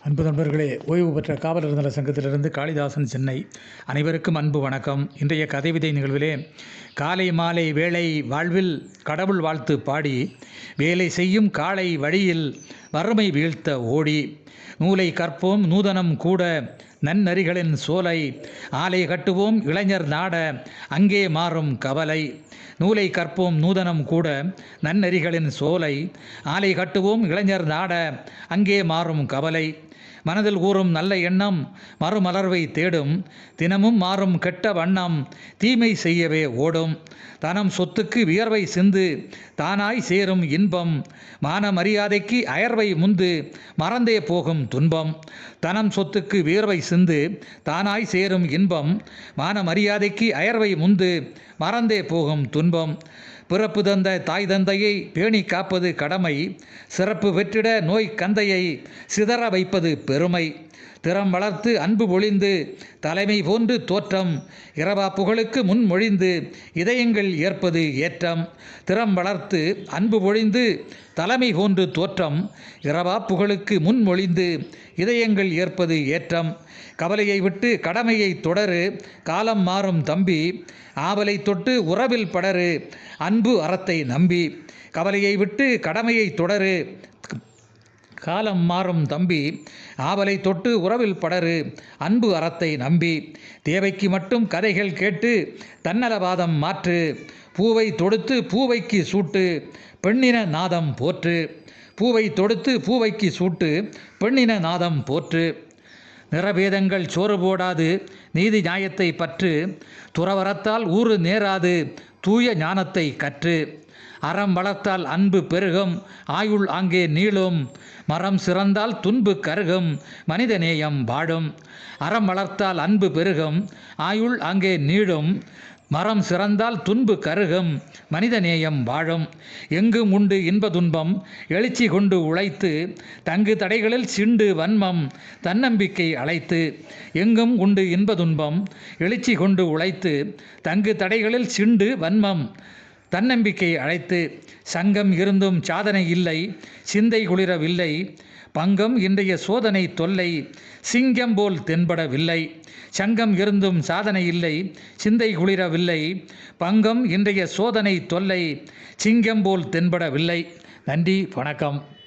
அன்பு நண்பர்களே, ஓய்வு பெற்ற காவலர் நல சங்கத்திலிருந்து காளிதாசன், சென்னை. அனைவருக்கும் அன்பு வணக்கம். இன்றைய கதைவிதை நிகழ்விலே காலை மாலை வேளை வாழ்வில் கடவுள் வாழ்த்து பாடி வேலை செய்யும் காலை வழியில் வறுமை வீழ்த்த ஓடி நூலை கற்போம் நூதனம் கூட நன்னறிகளின் சோலை ஆலை கட்டுவோம் இளைஞர் நாட அங்கே மாறும் கவலை. நூலை கற்போம் நூதனம் கூட நன்னறிகளின் சோலை ஆலை கட்டுவோம் இளைஞர் நாட அங்கே மாறும் கவலை. மனதில் கூறும் நல்ல எண்ணம் மறுமலர்வை தேடும் தினமும் மாறும் கெட்ட வண்ணம் தீமை செய்யவே ஓடும். தனம் சொத்துக்கு வியர்வை சிந்து தானாய் சேரும் இன்பம் மான மரியாதைக்கு அயர்வை முந்து மறந்தே போகும் துன்பம். தனம் சொத்துக்கு வியர்வை சிந்து தானாய் சேரும் இன்பம் மான மரியாதைக்கு அயர்வை முந்து மறந்தே போகும் துன்பம். பிறப்பு தந்த தாய் தந்தையை பேணி காப்பது கடமை சிறப்பு பெற்றிட நோய் கந்தையை சிதற வைப்பது பெருமை. திறம் வளர்த்து அன்பு பொழிந்து தலைமை போன்று தோற்றம் இரவா புகழுக்கு முன்மொழிந்து இதயங்கள் ஏற்பது ஏற்றம். திறம் வளர்த்து அன்பு பொழிந்து தலைமை போன்று தோற்றம் இரவா புகழுக்கு முன்மொழிந்து இதயங்கள் ஏற்பது ஏற்றம். கவலையை விட்டு கடமையை தொடரு காலம் மாறும் தம்பி ஆவலை தொட்டு உறவில் படரு அன்பு அறத்தை நம்பி. கவலையை விட்டு கடமையை தொடரு காலம் மாறும் தம்பி ஆவலை தொட்டு உறவில் படரு அன்பு அறத்தை நம்பி. தேவைக்கு மட்டும் கதைகள் கேட்டு தன்னலவாதம் மாற்று பூவை தொடுத்து பூவைக்கு சூட்டு பெண்ணின நாதம் போற்று. பூவை தொடுத்து பூவைக்கு சூட்டு பெண்ணின நாதம் போற்று. நிறபேதங்கள் சோறு போடாது நீதி நியாயத்தை பற்று துறவரத்தால் ஊறு நேராது தூய ஞானத்தை கற்று. அறம் வளர்த்தால் அன்பு பெருகும் ஆயுள் அங்கே நீளும் மரம் சிறந்தால் துன்பு கருகும் மனிதநேயம் வாழும். அறம் வளர்த்தால் அன்பு பெருகும் ஆயுள் அங்கே நீளும் மரம் சிறந்தால் துன்பு கருகும் மனிதநேயம் வாழும். எங்கும் உண்டு இன்ப துன்பம் எழுச்சி கொண்டு உழைத்து தங்கு தடைகளில் சிண்டு வன்மம் தன்னம்பிக்கை அழைத்து. எங்கும் உண்டு இன்ப துன்பம் எழுச்சி கொண்டு உழைத்து தங்கு தடைகளில் சிண்டு வன்மம் தன்னம்பிக்கை அழைத்து. சங்கம் இருந்தும் சாதனை இல்லை சிந்தை குளிரவில்லை பங்கம் இன்றைய சோதனை தொல்லை சிங்கம் போல் தென்படவில்லை. சங்கம் இருந்தும் சாதனை இல்லை சிந்தை குளிரவில்லை பங்கம் இன்றைய சோதனை தொல்லை சிங்கம் போல் தென்படவில்லை. நன்றி, வணக்கம்.